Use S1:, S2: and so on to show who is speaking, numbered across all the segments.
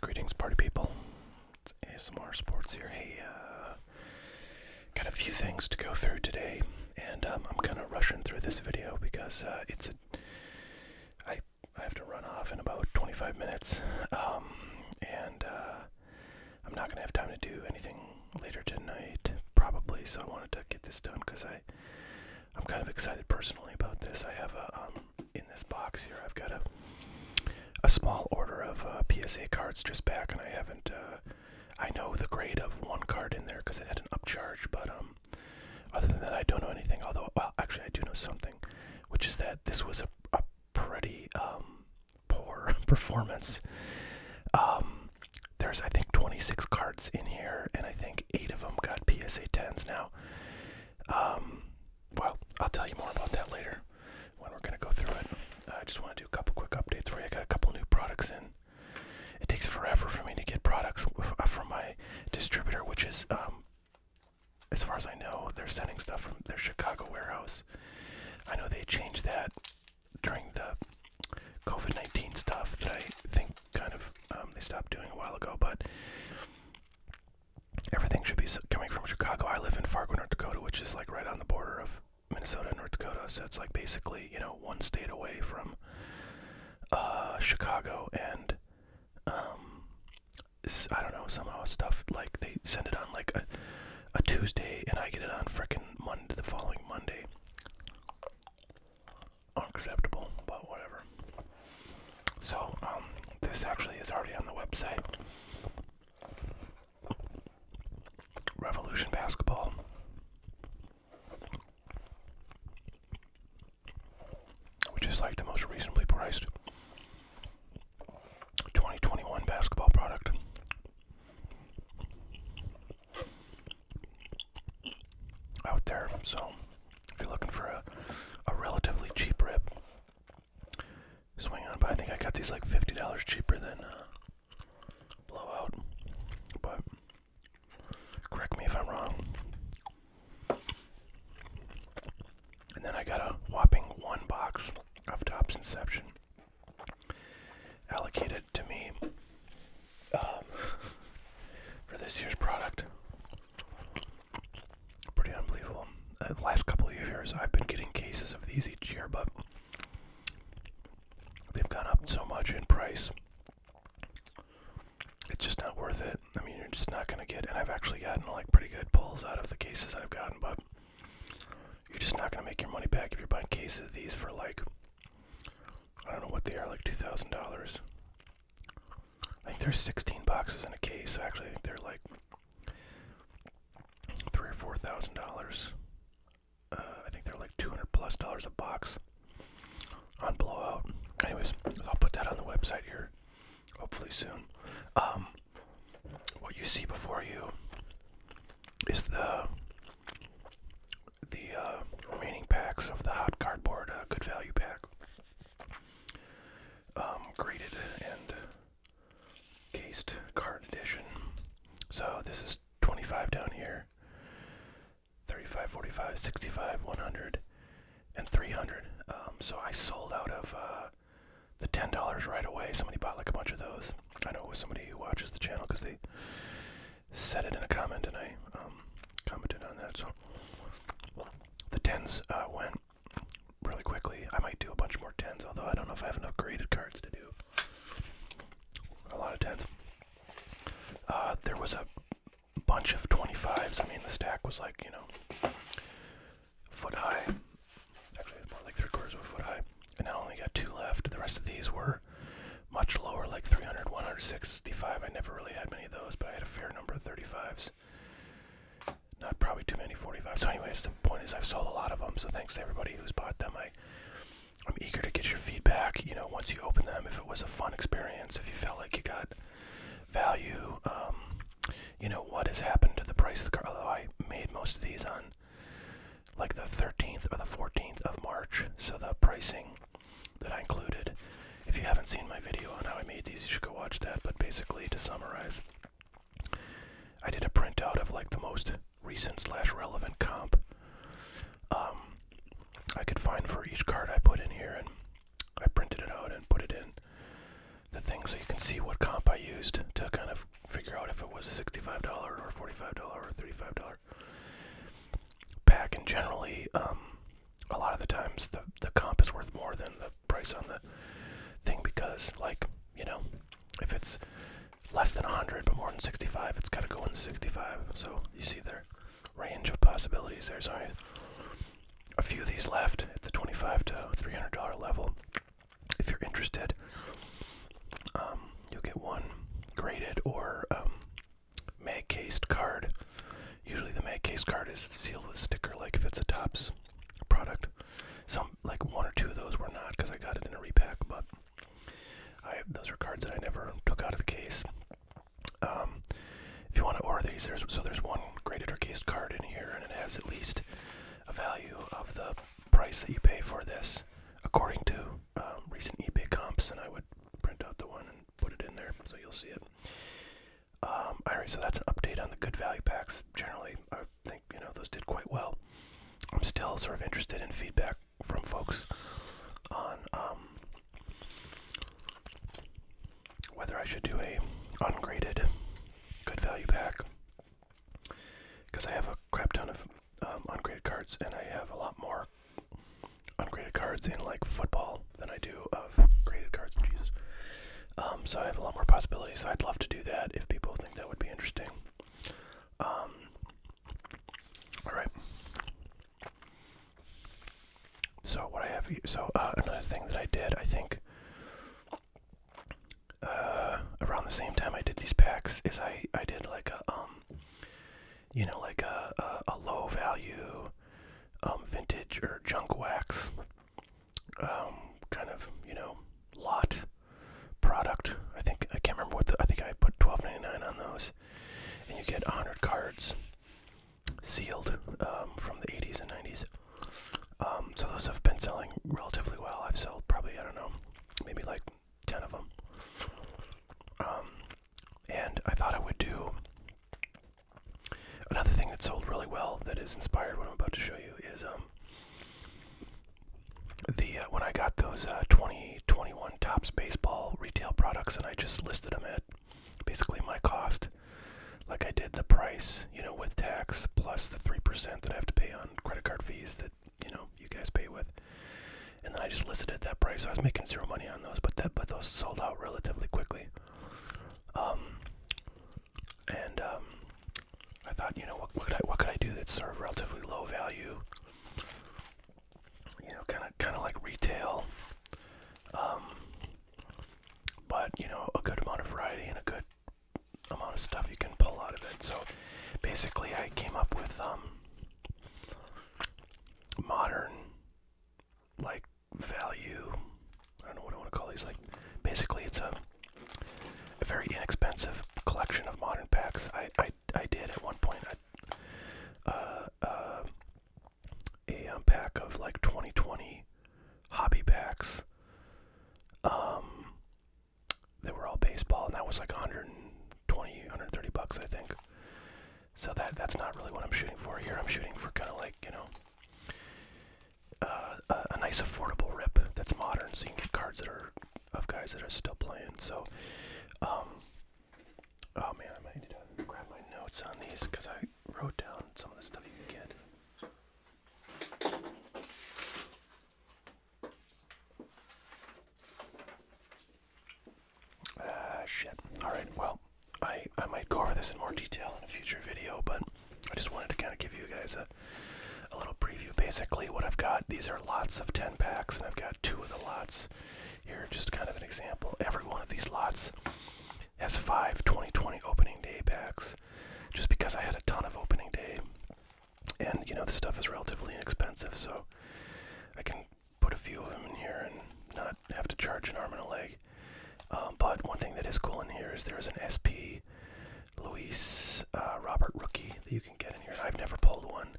S1: Greetings, party people. It's ASMR Sports here. Hey, got a few things to go through today, and I'm kind of rushing through this video because I have to run off in about 25 minutes, and I'm not gonna have time to do anything later tonight, probably. So I wanted to get this done because I'm kind of excited personally about this. I have in this box here, I've got a small order of PSA cards just back, and I haven't, I know the grade of one card in there because it had an upcharge, but other than that I don't know anything, although, well, actually I do know something, which is that this was a pretty poor performance. There's, I think, 26 cards in here, and I think 8 of them got PSA 10s now. Well, I'll tell you more about that later when we're going to go through it. I just want to do a couple quick updates for you. I got a couple new products in. It takes forever for me to get products from my distributor, which is, as far as I know, they're sending stuff from their Chicago warehouse. I know they changed that during the COVID-19 stuff that I think kind of they stopped doing a while ago, but everything should be coming from Chicago. I live in Fargo, North Dakota, which is like right on the border of Minnesota and North Dakota, so it's like basically, you know, one state away from Chicago, and I don't know, somehow stuff like they send it on like a Tuesday and I get it on frickin' Monday, the following Monday. Unacceptable, but whatever. So this actually is already on the website. Revolution Basketball. Which is like the most reasonably priced 2021 basketball product. Out there. So if you're looking for a relatively cheap rip, swing on by. I think I got these like $50 cheaper than Blowout, but correct me if I'm wrong. And then I got a whopping 1 box of Topps Inception allocated to me for this year's product. Pretty unbelievable. The last couple of years I've been getting cases of these each year, but they've gone up so much in price. It's just not worth it. I mean, you're just not going to get, and I've actually gotten like pretty good pulls out of the cases I've gotten, but you're just not going to make your money back if you're buying cases of these for like, I don't know what they are, like $2,000. I think there's 16 boxes in a case, so actually I think they're like $3,000 or $4,000. I think they're like $200+ a box on Blowout. Anyways, I'll put that on the website here, hopefully soon. What you see before you is the remaining packs of the hot cardboard good value pack, graded and cased card edition. So this is 25 down here, 35, 45, 65, 100, and 300. So I sold out of the $10 right away. Somebody bought like a bunch of those. I know it was somebody who watches the channel because they said it in a comment, and I commented on that. So the 10s went really quickly. I might do a bunch more 10s, although I don't know if I have enough graded cards to do a lot of 10s. There was a bunch of 25s. I mean, the stack was like, you know, foot high. Actually, it's more like 3/4 of a foot high. And I only got 2 left. The rest of these were much lower, like 300, 165. I never really had many of those, but I had a fair number of 35s. Not probably too many 45s. So anyways, the point is I've sold a lot of them, so thanks to everybody who's bought them. I'm eager to get your feedback, you know, once you open them, if it was a fun experience, if you felt like you got value, you know, what has happened to the price of the car. Although I made most of these on like the 13th or the 14th of March, so the pricing that I included, if you haven't seen my video on how I made these, you should go watch that. But basically, to summarize, I did a printout of like the most recent / relevant comp I could find for each card I put in here, and I printed it out and put it in the thing so you can see what comp I used to less than 100, but more than 65. It's got to go in 65. So you see their range of possibilities. There's only a few of these left at the $25 to $300 level. If you're interested, you'll get one graded or mag-cased card. Usually the mag-cased card is sealed with a sticker, like if it's a Topps product. Some, like one or two of those were not, because I got it in a repack, but those are cards that I never took out of the case. If you want to order these, there's one graded or cased card in here, and it has at least a value of the price that you pay for this, according to recent eBay comps, and I would print out the one and put it in there so you'll see it. Alright, so that's an update on the good value packs. Generally, I think, those did quite well. I'm still sort of interested in feedback from folks on whether I should do a ungraded good value pack, because I have a crap ton of ungraded cards, and I have a lot more ungraded cards in like football than I do of graded cards. Jesus. So I have a lot more possibilities. So I'd love to do that if people think that would be interesting. All right. So what I have here, another thing that I did, I think, around the same time I did these packs, is I did like a a low value vintage or junk wax kind of lot product. I can't remember I think I put $12.99 on those, and you get 100 cards sealed from the 80s and 90s. So those have been selling relatively well. I've sold probably, I don't know, maybe like 10 of them. And I thought I would do another thing that sold really well that is inspired what I'm about to show you is when I got those 2021 Topps baseball retail products, and I just listed them at basically my cost. Like I did the price, with tax plus the 3% that I have to pay on credit card fees that, you guys pay with. And then I just listed at that price. So I was making zero money on those, but those sold out relatively quickly. I thought, what could I do that's sort of relatively low value? Kind of like retail, but a good amount of variety and a good amount of stuff you can pull out of it. So basically, I came up with modern, like, value. I don't know what I want to call these. Like, basically, it's a very inexpensive collection of modern packs. I did at one point a pack of like 2020 hobby packs. They were all baseball, and that was like 120, 130 bucks, I think. So that's not really what I'm shooting for here. I'm shooting for kind of like, a nice affordable rip that's modern, so you can get cards that are of guys that are still playing. So, oh man, I might need to grab my notes on these because I wrote down some of the stuff you can get. Shit. Alright, well, I might go over this in more detail in a future video, but I just wanted to kind of give you guys a little preview. Basically, what I've got, these are lots of 10 packs, and I've got 2 of the lots here, just kind of an example. Every one of these lots has 5 2020 opening day packs, just because I had a ton of opening day, and this stuff is relatively inexpensive, so I can put a few of them in here and not have to charge an arm and a leg. But one thing that is cool in here is there's an SP Luis Robert rookie that you can get in here. I've never pulled one,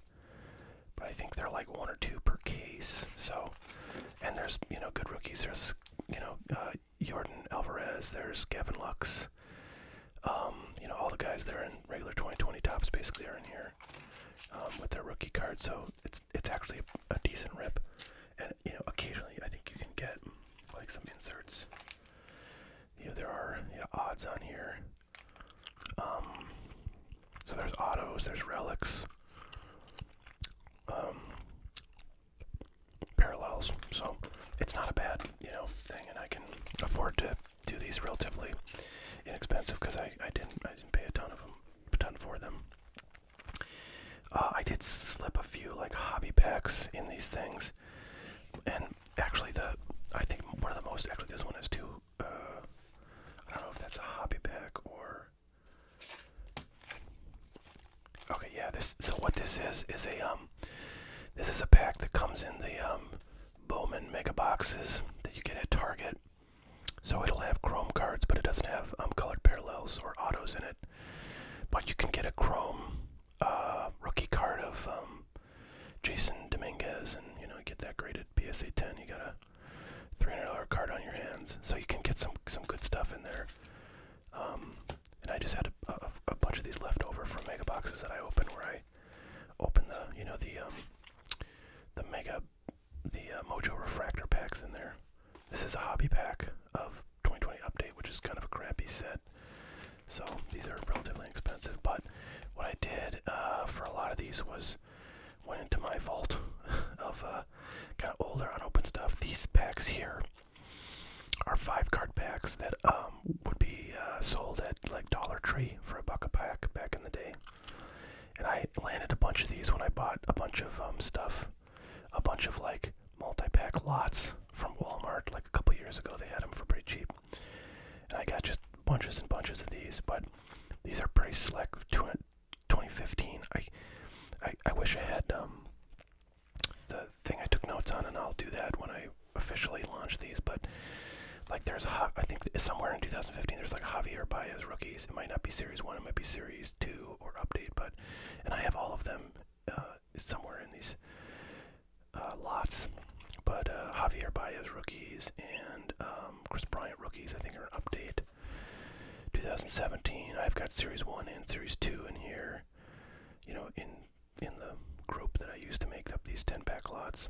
S1: but I think they're like 1 or 2 per case. So, and there's good rookies. There's Jordan Alvarez. There's Gavin Lux. All the guys that are in regular 2020 Topps basically are in here with their rookie cards. So it's actually a decent rip. And occasionally I think you can get like some inserts. There are odds on here. So there's autos, there's relics, parallels. So it's not a bad thing, and I can afford to do these relatively inexpensive because I didn't pay a ton for them. I did slip a few like hobby packs in these things, and actually I think one of the most, actually this one has two. I don't know if that's a hobby pack or. Okay, yeah. So what this is this is a pack that comes in the Bowman mega boxes that you get at Target. So it'll have chrome cards, but it doesn't have colored parallels or autos in it. But you can get a chrome rookie card of Jason Dominguez, and you get that graded PSA 10. You got a $300 card on your hands, so you can get some good stuff in there. And I just had a bunch of these left over from mega boxes that I opened, where I opened the Mojo Refractor packs in there. This is a hobby pack of 2020 Update, which is kind of a crappy set. So these are relatively expensive. But what I did for a lot of these was went into my vault of kind of older unopened stuff. These packs here are 5-card packs that would be sold at like Dollar Tree for $1 a pack back in the day. And I landed a bunch of these when I bought a bunch of stuff, a bunch of like multi-pack lots from Walmart like a couple years ago. They had them for pretty cheap, and I got just bunches and bunches of these. But these are pretty slick. 2015. I wish I had the thing I took notes on, and I'll do that when I officially launch these. But like I think somewhere in 2015 there's like Javier Baez rookies. It might not be Series 1, it might be Series 2 or Update, and I have all of them somewhere in these lots. But Javier Baez rookies and Chris Bryant rookies, I think, are an Update 2017. I've got Series 1 and Series 2 in here, in the group that I used to make up these 10-pack lots.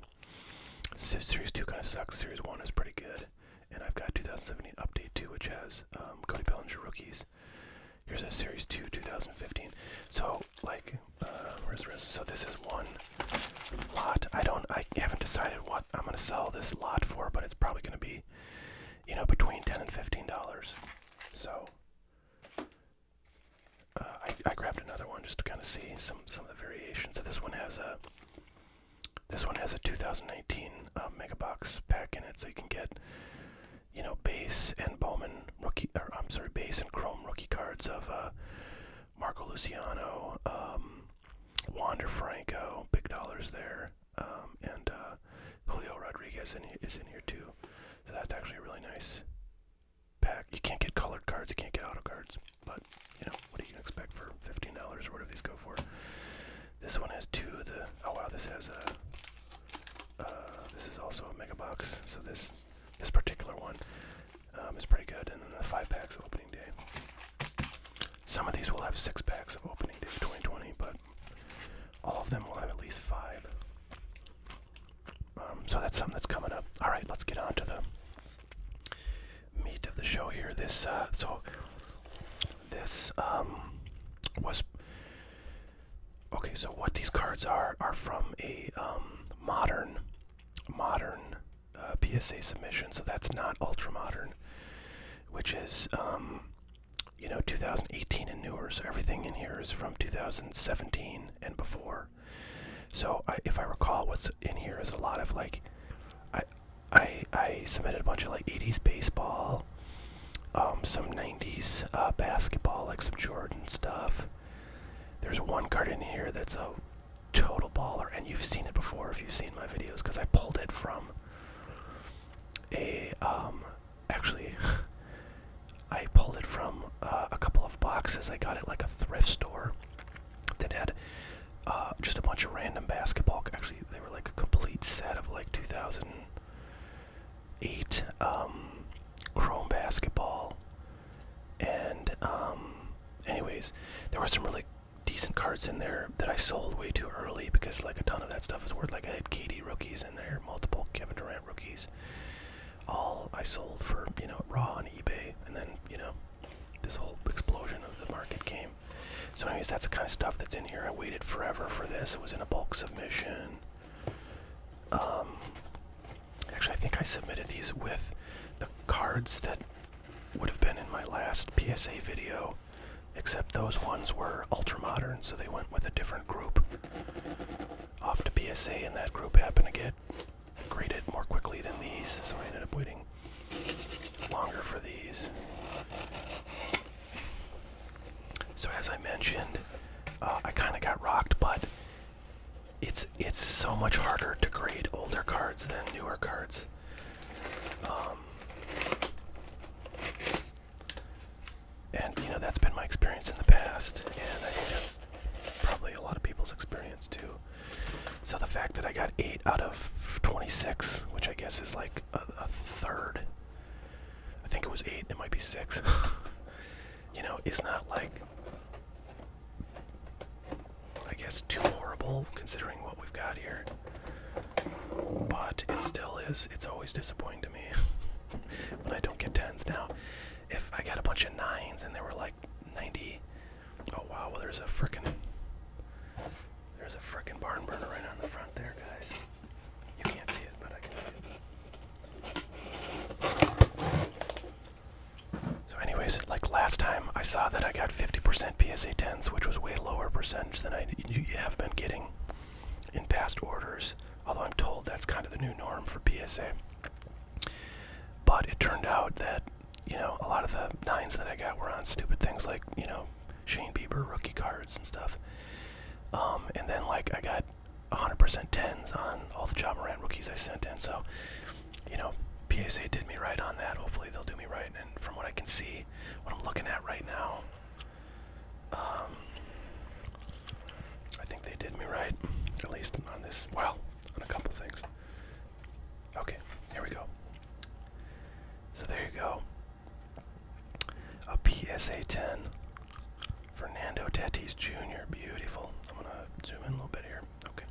S1: Series 2 kind of sucks. Series 1 is pretty good. And I've got 2017 Update 2, which has Cody Bellinger rookies. Here's a Series 2 2015. So, like, where's the rest? So this is one lot. I haven't decided what I'm going to sell this lot for, but it's probably going to be, between $10 and $15. So, I grabbed another one just to kind of see some of the variations. So this one has a 2019 mega box pack in it, so you can get base and Bowman rookie, base and chrome rookie cards of Marco Luciano, Wander Franco, big dollars there, and Julio Rodriguez is in here too. So that's actually a really nice pack. You can't get colored cards, you can't get auto cards, but what are you gonna expect for $15 or whatever these go for? This one has two of the. Oh wow, this has a. This is also a mega box. So this particular one is pretty good, and then the 5 packs of opening day. Some of these will have 6 packs of opening day 2020, but all of them will have at least 5. So that's something that's coming up. All right, let's get on to the meat of the show here. This was okay. So what these cards are from a modern PSA submission. So that's not ultra modern, which is 2018 and newer. So everything in here is from 2017 and before. So if I recall, what's in here is a lot of like I submitted a bunch of like 80s baseball, some 90s basketball, like some Jordan stuff. There's one card in here that's a total baller, and you've seen it before if you've seen my videos, because I pulled it from a actually I pulled it from a couple of boxes. I got it like a thrift store that had just a bunch of random basketball. Actually, they were like a complete set of like 2008 chrome basketball, and anyways, there were some really decent cards in there that I sold way too early, because like a ton of that stuff is worth, like I had KD rookies in there, multiple Kevin Durant rookies, all I sold for raw on eBay, and then this whole explosion of the market came. So anyways, that's the kind of stuff that's in here. I waited forever for this. It was in a bulk submission. Actually, I think I submitted these with the cards that would have been in my last PSA video, except those ones were ultra modern, so they went with a different group off to PSA, and that group happened to get graded more quickly than these, so I ended up waiting longer for these. So as I mentioned, I kind of got rocked, but it's so much harder to grade older cards than newer cards. And you know, that's been my experience in the past, and I think that's probably a lot of people's experience too. So the fact that I got 8 out of 26, which I guess is like a third, I think it was 8, it might be 6, you know, is not like, I guess, too horrible considering what we've got here. But it still is, it's always disappointing to me when I don't get 10s. Now, if I got a bunch of 9s and they were like 90, oh wow, well there's a frickin' barn burner right on the front there, guys. You can't see it, but I can see it. So anyways, like last time I saw that I got 50% PSA 10s, which was way lower percentage than you have been getting in past orders, although I'm told that's kind of the new norm for PSA. But it turned out that, you know, a lot of the 9s that I got were on stupid things like, you know, Shane Bieber rookie cards and stuff. And then like I got 100% 10s on all the Ja Morant rookies I sent in. So, you know, PSA did me right on that. Hopefully they'll do me right. And from what I can see, what I'm looking at right now, I think they did me right, at least on this, well, on a couple things. Okay, here we go. So there you go. A PSA 10, Fernando Tatis Jr., beautiful. I'm gonna zoom in a little bit here. Okay.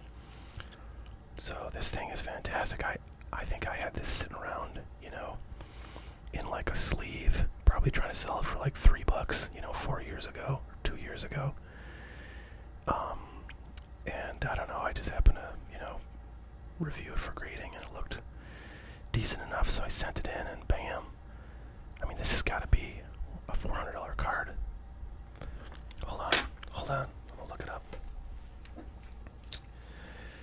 S1: So this thing is fantastic. I think I had this sitting around, you know, in like a sleeve, probably trying to sell it for like $3, you know, 4 years ago, or 2 years ago. And I don't know, I just happened to, you know, review it for grading, and it looked decent enough, so I sent it in, and bam. I mean, this has got to be a $400 card. Hold on, I'm gonna look it up.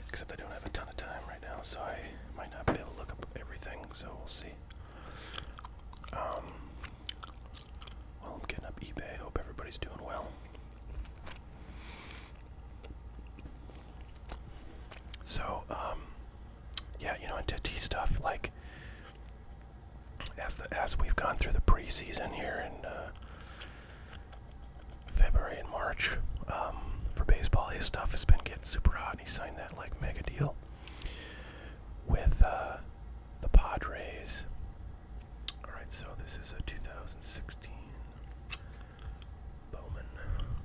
S1: Except I don't have a ton of time right now, so I might not be able to look up everything, so we'll see. Well, I'm getting up eBay, hope everybody's doing well. So, yeah, you know, in Tatis stuff, like, as we've gone through the preseason here in February and March, for baseball, his stuff has been getting super hot, and he signed that, like, mega deal with the Padres. Alright, so this is a 2016 Bowman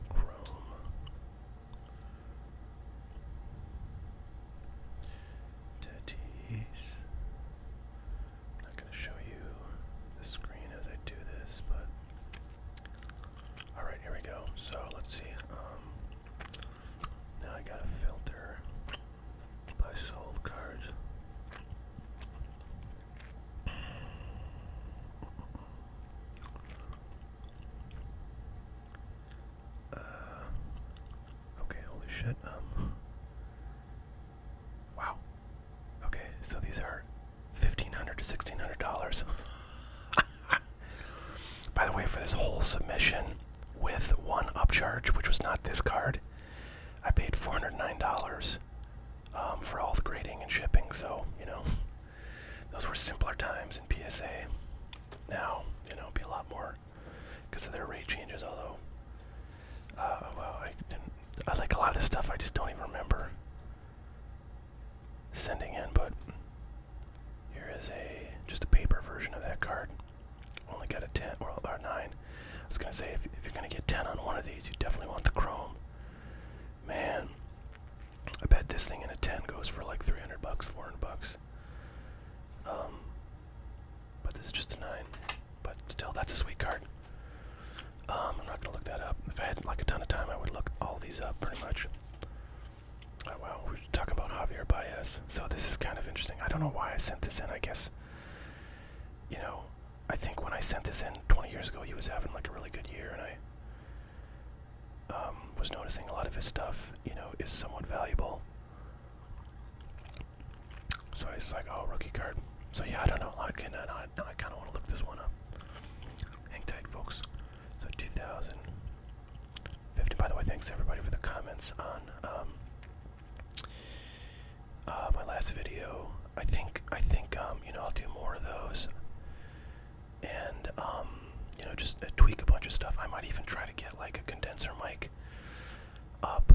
S1: Chrome. Tatis. I'm not going to show you the screen as I do this, but alright, here we go. So let's see. Now I got to filter by sold cards. Okay, holy shit. Wow. Okay, so these are $1,500 to $1,600. By the way, for this whole submission with one upcharge, which was not this card, I paid $409 for all the grading and shipping. So, you know, those were simpler times in PSA. Now, you know, it'll be a lot more because of their rate changes, although, well, I like a lot of this stuff I just don't even remember sending in, but here is just a paper version of that card. Only got a 10 or 9. I was gonna say, if you're gonna get 10 on one of these, you definitely want the chrome. Man, I bet this thing in a 10 goes for like $300, $400. But this is just a 9. But still, that's a sweet card. I'm not gonna look that up. If I had like a ton of time, I would look all these up pretty much. Oh wow, we're talking about Javier Baez. So this is kind of interesting. I don't know why I sent this in. I guess, you know, I think when I sent this in 20 years ago, he was having like a really good was noticing a lot of his stuff, you know, is somewhat valuable. So I was like, oh, rookie card. So yeah, I don't know. I kind of want to look this one up. Hang tight, folks. So 2050. By the way, thanks everybody for the comments on my last video. I think you know, I'll do more of those, and you know, just tweak a bunch of stuff. I might even try to get like a condenser mic up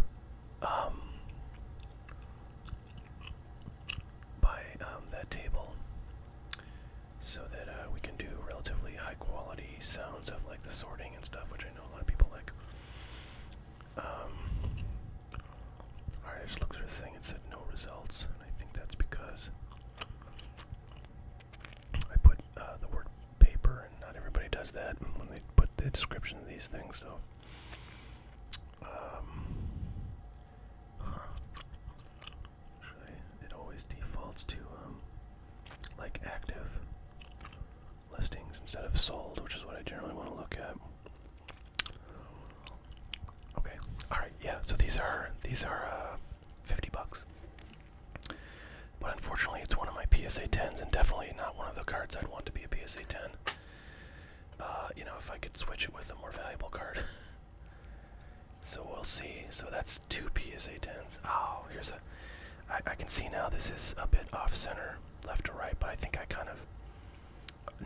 S1: by that table, so that we can do relatively high quality sounds of like the sorting and stuff, which I know a lot of people like. Alright, I just looked through this thing and said no results, and I think that's because I put the word paper, and not everybody does that when they put the description of these things, so actually it always defaults to like active listings instead of sold, which is what I generally want to look at. Okay, alright, yeah, so these are 50 bucks. But unfortunately it's one of my PSA 10s, and definitely not one of the cards I'd want to be a PSA 10. You know, if I could switch it with a more valuable card. So we'll see. So that's 2 PSA 10s. Oh, here's I can see now this is a bit off center, left to right, but I think I kind of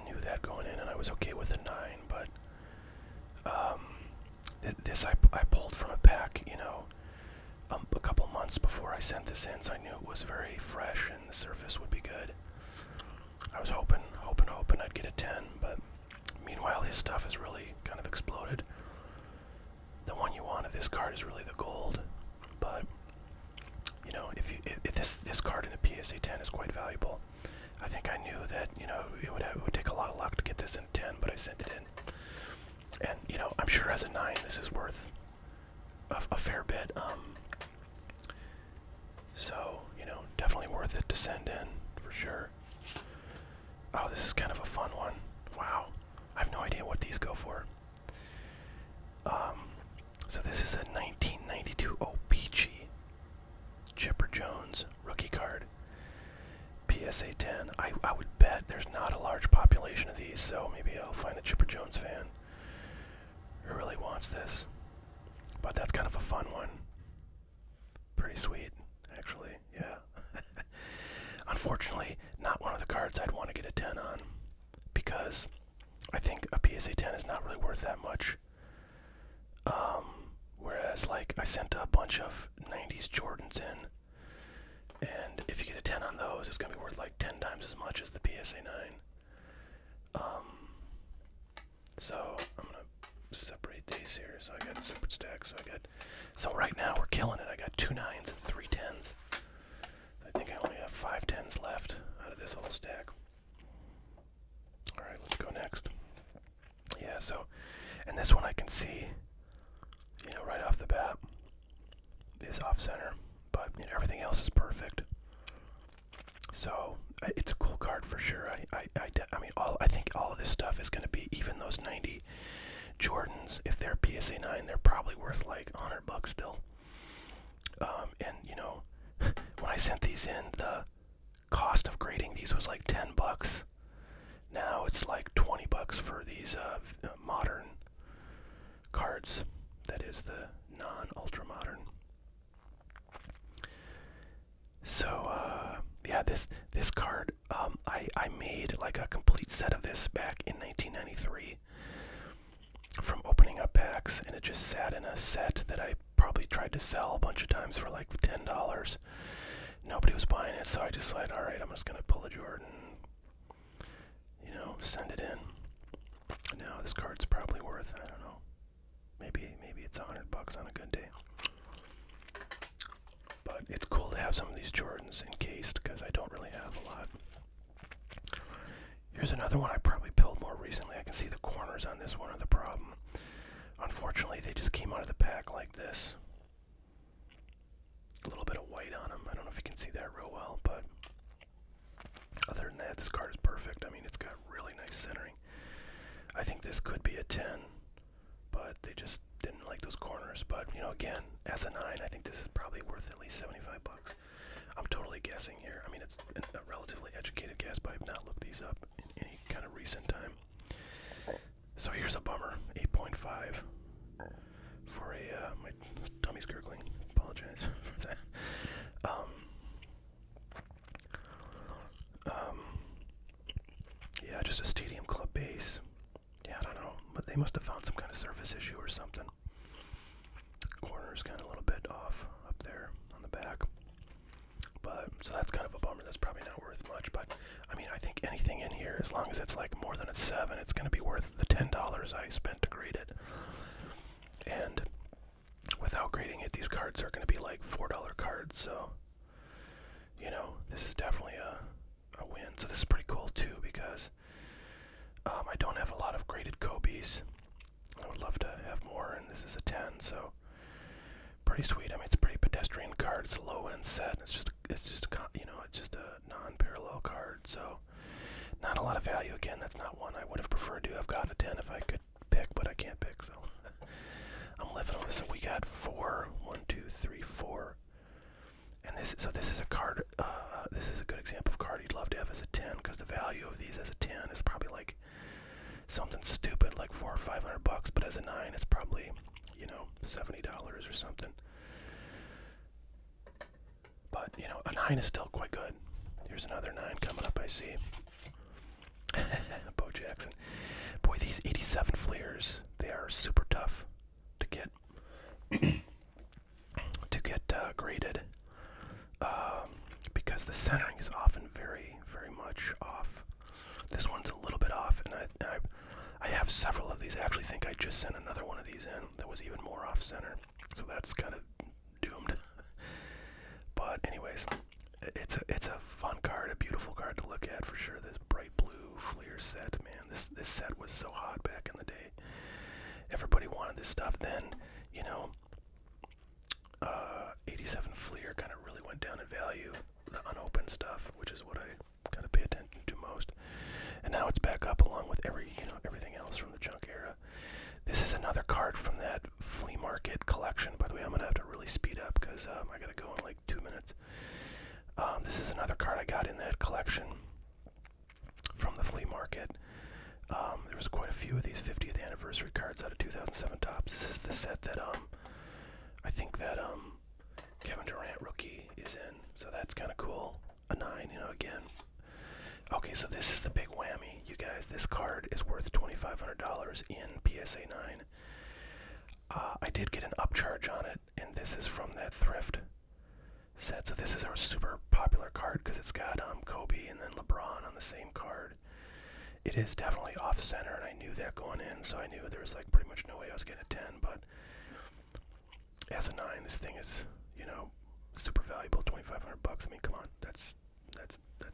S1: knew that going in, and I was okay with a 9, but this I pulled from a pack, you know, a couple months before I sent this in, so I knew it was very fresh and the surface would be good. I was hoping I'd get a 10, but meanwhile his stuff has really kind of exploded. The one you want of this card is really the gold, but you know, if this card in a PSA 10 is quite valuable. I think I knew that, you know, it would take a lot of luck to get this in 10, but I sent it in, and you know, I'm sure as a 9 this is worth a fair bit. So you know, definitely worth it to send in for sure. Oh, this is kind of a fun one. Wow, I have no idea what these go for. So this is a 1992 O-Pee-Chee Chipper Jones rookie card. PSA 10. I would bet there's not a large population of these, so maybe I'll find a Chipper Jones fan who really wants this. But that's kind of a fun one. Pretty sweet, actually, yeah. Unfortunately, not one of the cards I'd want to get a 10 on, because I think a PSA 10 is not really worth that much. Whereas, like, I sent a bunch of 90s Jordans in, and if you get a 10 on those, it's going to be worth like 10 times as much as the PSA 9. So I'm going to separate these here, so I got a separate stack. So right now we're killing it. I got 2 9s and 3 10s. I think I only have 5 10s left out of this whole stack. Alright, let's go next. Yeah, so, and this one I can see, you know, right off the bat is off center, but you know, everything else is perfect. So it's a cool card for sure. I mean, I think all of this stuff is going to be, even those 90 Jordans, if they're PSA 9, they're probably worth like $100 still. And you know, when I sent these in, the cost of grading these was like $10. Now it's like $20 for these modern cards. That is the non-ultra modern. So yeah, this card, I made like a complete set of this back in 1993 from opening up packs, and it just sat in a set that I probably tried to sell a bunch of times for like $10. Nobody was buying it, so I decided, all right, I'm just gonna pull a Jordan, you know, send it in. Now this card's probably worth, I don't know, maybe it's $100 on a good day. But it's cool to have some of these Jordans encased, because I don't really have a lot. Here's another one I probably pilled more recently. I can see the corners on this one are the problem. Unfortunately, they just came out of the pack like this. A little bit of white on them. I don't know if you can see that real well, but other than that, this card is perfect. I mean, it's got really nice centering. I think this could be a 10, but but they just didn't like those corners. But, you know, again, as a 9, I think this is probably worth at least 75 bucks. I'm totally guessing here. I mean, it's a relatively educated guess, but I've not looked these up in any kind of recent time. So here's a bummer, 8.5 for a, my tummy's gurgling, apologize for that. Yeah, just a Stadium Club base. Yeah, I don't know, but they must have found some kind of surface issue or something. Corner's kind of a little bit off up there on the back. But, so that's kind of a bummer. That's probably not worth much. But, I mean, I think anything in here, as long as it's like more than a 7, it's going to be worth the $10 I spent to grade it. And without grading it, these cards are going to be like $4 cards. So, you know, this is definitely a win. So this is pretty cool too, because I don't have a lot of graded Kobe's. I would love to have more, and this is a 10, so pretty sweet. I mean, it's a pretty pedestrian card. It's a low-end set. It's just you know, it's just a non-parallel card, so not a lot of value. Again, that's not one I would have preferred to have gotten a 10 if I could pick, but I can't pick, so I'm living on this. So we got 4, 1, 2, 3, 4. And this is a card, this is a good example of card you'd love to have as a 10, because the value of these as a 10 is probably like something stupid, like $400 or $500, but as a 9, it's probably, you know, $70 or something. But, you know, a 9 is still quite good. Here's another 9 coming up, I see. Bo Jackson. Boy, these 87 flares, they are super tough to get, graded. Because the centering is often very, very much off. This one's a little bit off, and I have several of these. I actually think I just sent another one of these in that was even more off center, so that's kind of doomed. But anyways, it's a fun card, a beautiful card to look at for sure. This bright blue Fleer set, man, this set was so hot back in the day. Everybody wanted this stuff then, you know. 87 Fleer kind of really went down in value, the unopened stuff, which is what I kind of pay attention to most. And now it's back up along with everything else from the junk era. This is another card from that flea market collection. By the way, I'm gonna have to really speed up because I gotta go in like 2 minutes. This is another card I got in that collection from the flea market. There was quite a few of these 50th anniversary cards out of 2007 Topps. This is the set that I think that Kevin Durant rookie is in, so that's kind of cool. A 9, you know, again. Okay, so this is the big whammy, you guys. This card is worth $2,500 in PSA 9. I did get an upcharge on it, and this is from that thrift set. So this is a super popular card because it's got Kobe and then LeBron on the same card. It is definitely off center, and I knew that going in, so I knew there was like pretty much no way I was getting a 10, but as a 9, this thing is, you know, super valuable. $2,500. I mean, come on, that's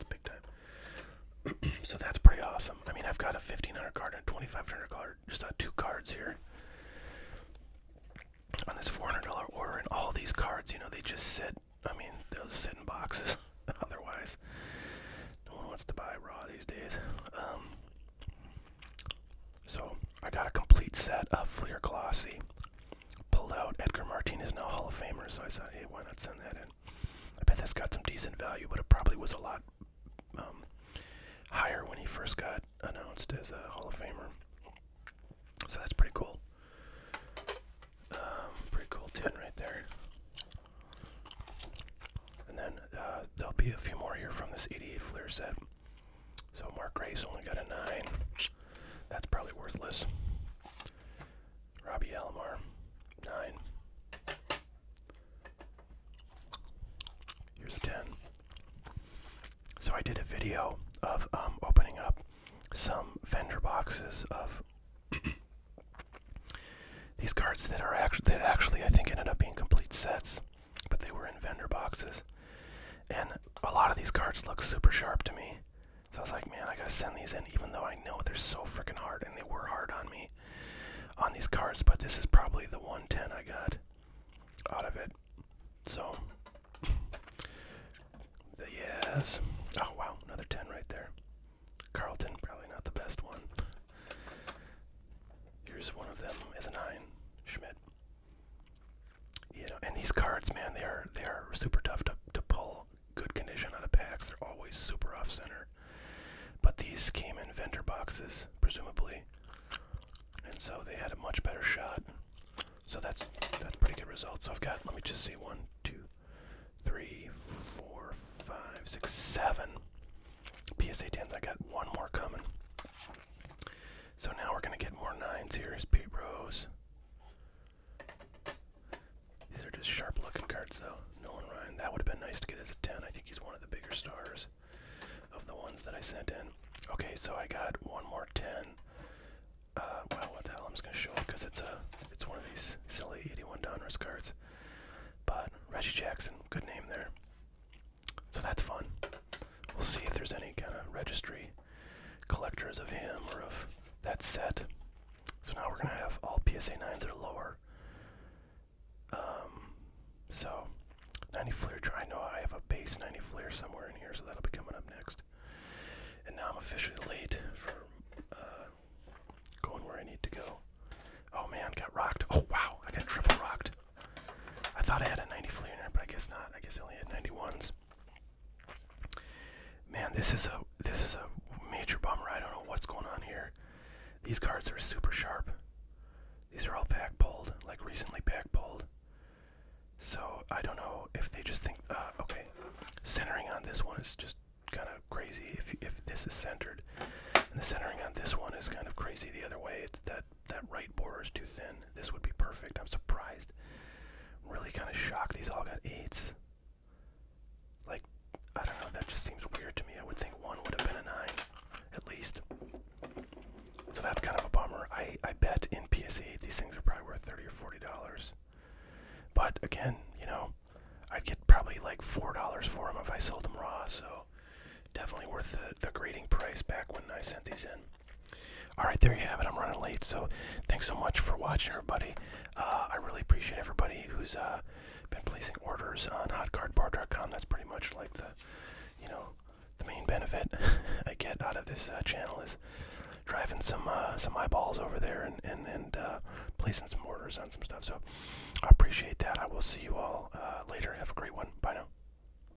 S1: big time. So that's pretty awesome. I mean, I've got a 1,500 card and a 2,500 card, just 2 cards here on this $400 order, and all these cards, you know, they just sit. I mean, they'll sit in boxes. Otherwise, no one wants to buy raw these days. So I got a complete set of Fleer Glossy. Pulled out Edgar Martinez, now Hall of Famer, so I said, hey, why not send that in? I bet that's got some decent value, but it probably was a lot higher when he first got announced as a Hall of Famer. So that's pretty cool. Pretty cool 10 right there. And then there'll be a few more here from this 88 Fleer set. So Mark Grace only got a 9. That's probably worthless. Robbie Alomar, 9. Here's a 10. So I did a video of opening up some vendor boxes of these cards that actually I think ended up being complete sets, but they were in vendor boxes. And a lot of these cards look super sharp to me. So I was like, man, I gotta send these in, even though I know they're so freaking hard, and they were hard on me on these cards, but this is probably the 110 I got out of it. So, yes. Oh, wow, another 10 right there. Carlton, probably not the best one. Here's one of them as a 9. Schmidt. You know, and these cards, man, they are super tough to pull good condition out of packs. They're always super off center. But these came in vendor boxes, presumably, and so they had a much better shot. So that's pretty good result. So I've got, let me just see, 1, 2, 3, 4, 5, 6, 7 PSA 10s. I got one more coming. So now we're gonna get more 9s here. Here's Pete Rose. These are just sharp-looking cards, though. Nolan Ryan. That would have been nice to get as a 10. I think he's one of the bigger stars of the ones that I sent in. Okay, so I got one more 10. Wow, what the hell? I'm just gonna show it because it's one of these silly 81 Donruss cards. But Reggie Jackson, good name there. So that's fun. We'll see if there's any kind of registry collectors of him or of that set. So now we're gonna have all PSA 9s or lower. So 90 Fleer. I know I have a base 90 Fleer somewhere in here, so that'll be coming up next. And now I'm officially late for going where I need to go. Oh man, got rocked. Oh wow, I got triple rocked. I thought I had a 90 Fleer in there, but I guess not. I guess I only had 91s. Man, this is a major bummer. I don't know what's going on here. These cards are super sharp. These are all pack pulled, like recently pack pulled. So I don't know if they just think, okay, centering on this one is just kind of crazy. If this is centered, and the centering on this one is kind of crazy the other way. It's that right border is too thin. This would be perfect. I'm surprised. Really kind of shocked. These all got 8s. Like, I don't know. That just seems weird to me. I would think one would have been a 9, at least. So that's kind of a bummer. I bet in PSA 8 these things are probably worth $30 or $40. But again, you know, I'd get probably like $4 for them if I sold them raw. So definitely worth the grading price back when I sent these in. Alright, there you have it. I'm running late, so thanks so much for watching, everybody. I really appreciate everybody who's been placing orders on hotcardbar.com. That's pretty much like the main benefit I get out of this channel is driving some eyeballs over there and placing some orders on some stuff. So I appreciate that. I will see you all later. Have a great one.